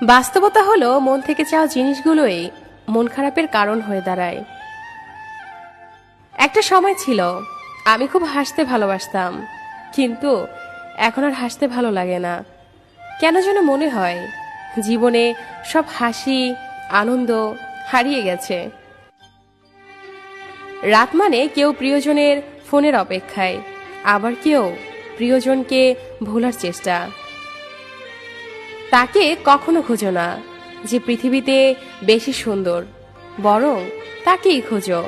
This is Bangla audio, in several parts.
বাস্তবতা হলো মন থেকে চাওয়া জিনিসগুলোই মন খারাপের কারণ হয়ে দাঁড়ায়। একটা সময় ছিল আমি খুব হাসতে ভালোবাসতাম, কিন্তু এখন আর হাসতে ভালো লাগে না। কেন যেন মনে হয় জীবনে সব হাসি আনন্দ হারিয়ে গেছে। রাত মানে কেউ প্রিয়জনের ফোনের অপেক্ষায়, আবার কেউ প্রিয়জনকে ভোলার চেষ্টা। তাকে কখনো খোঁজো না যে পৃথিবীতে বেশি সুন্দর, বরং তাকেই খোঁজো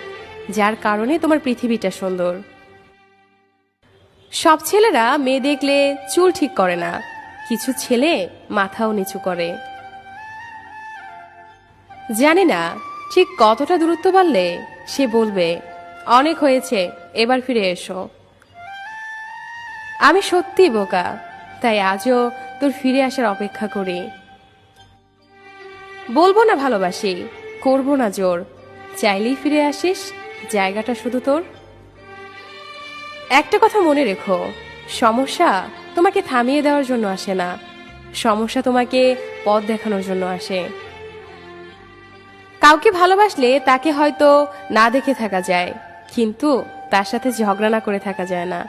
যার কারণে তোমার পৃথিবীটা সুন্দর। সব ছেলেরা মেয়ে দেখলে চুল ঠিক করে না, কিছু ছেলে মাথাও নিচু করে। জানি না ঠিক কতটা দূরত্ব বাড়লে সে বলবে অনেক হয়েছে, এবার ফিরে এসো। আমি সত্যি বোকা, তাই আজও তোর ফিরে আসার অপেক্ষা করি। বলবো না ভালোবাসি, করবো না জোর, চাইলেই ফিরে আসিস, জায়গাটা শুধু তোর। একটা কথা মনে রেখো, সমস্যা তোমাকে থামিয়ে দেওয়ার জন্য আসে না, সমস্যা তোমাকে পথ দেখানোর জন্য আসে। কাউকে ভালোবাসলে তাকে হয়তো না দেখে থাকা যায়, কিন্তু তার সাথে ঝগড়া না করে থাকা যায় না।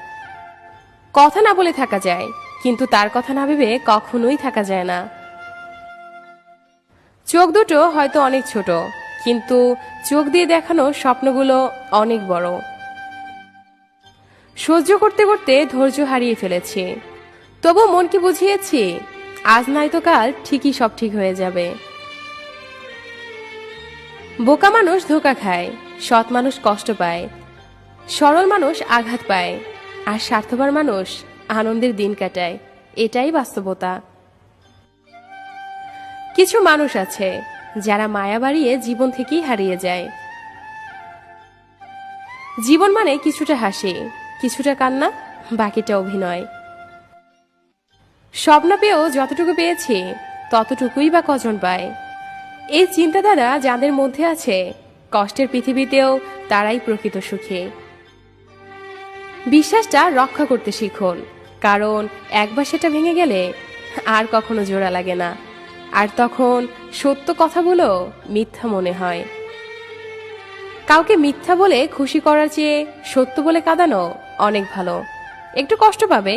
কথা না বলে থাকা যায়, কিন্তু তার কথা না ভেবে কখনোই থাকা যায় না। চোখ দুটো হয়তো অনেক ছোট, কিন্তু চোখ দিয়ে দেখানো স্বপ্নগুলো অনেক বড়। সহ্য করতে করতে ধৈর্য হারিয়ে ফেলেছি, তবু মনকে বুঝিয়েছি আজ নয়তো কাল ঠিকই সব ঠিক হয়ে যাবে। বোকা মানুষ ধোঁকা খায়, সৎ মানুষ কষ্ট পায়, সরল মানুষ আঘাত পায়, আর স্বার্থপর মানুষ আনন্দের দিন কাটায়। এটাই বাস্তবতা। কিছু মানুষ আছে যারা মায়া বাড়িয়ে জীবন থেকেই হারিয়ে যায়। জীবন মানে কিছুটা হাসি, কিছুটা কান্না, বাকিটা অভিনয়। স্বপ্ন পেয়েও যতটুকু পেয়েছি ততটুকুই বা কজন পায়। এই চিন্তাধারা যাদের মধ্যে আছে, কষ্টের পৃথিবীতেও তারাই প্রকৃত সুখী। বিশ্বাসটা রক্ষা করতে শিখুন, কারণ একবার সেটা ভেঙে গেলে আর কখনো জোড়া লাগে না, আর তখন সত্য কথাগুলো মিথ্যা মনে হয়। কাউকে মিথ্যা বলে খুশি করার চেয়ে সত্য বলে কাঁদানো অনেক ভালো। একটু কষ্ট পাবে,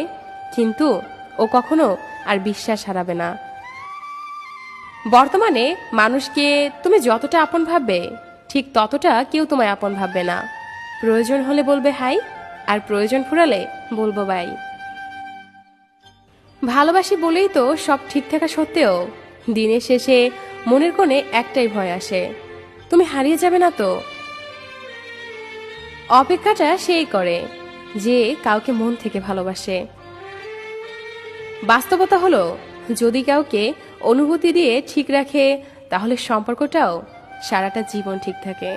কিন্তু ও কখনো আর বিশ্বাস হারাবে না। বর্তমানে মানুষকে তুমি যতটা আপন ভাববে, ঠিক ততটা কেউ তোমায় আপন ভাববে না। প্রয়োজন হলে বলবে হাই, আর প্রয়োজন ফুরালে বলবো বাই। ভালোবাসি বলেই তো সব ঠিক থাকা সত্ত্বেও দিনের শেষে মনের কোণে একটাই ভয় আসে, তুমি হারিয়ে যাবে না তো। অপেক্ষাটা সেই করে যে কাউকে মন থেকে ভালোবাসে। বাস্তবতা হলো, যদি কাউকে অনুভূতি দিয়ে ঠিক রাখে, তাহলে সম্পর্কটাও সারাটা জীবন ঠিক থাকে।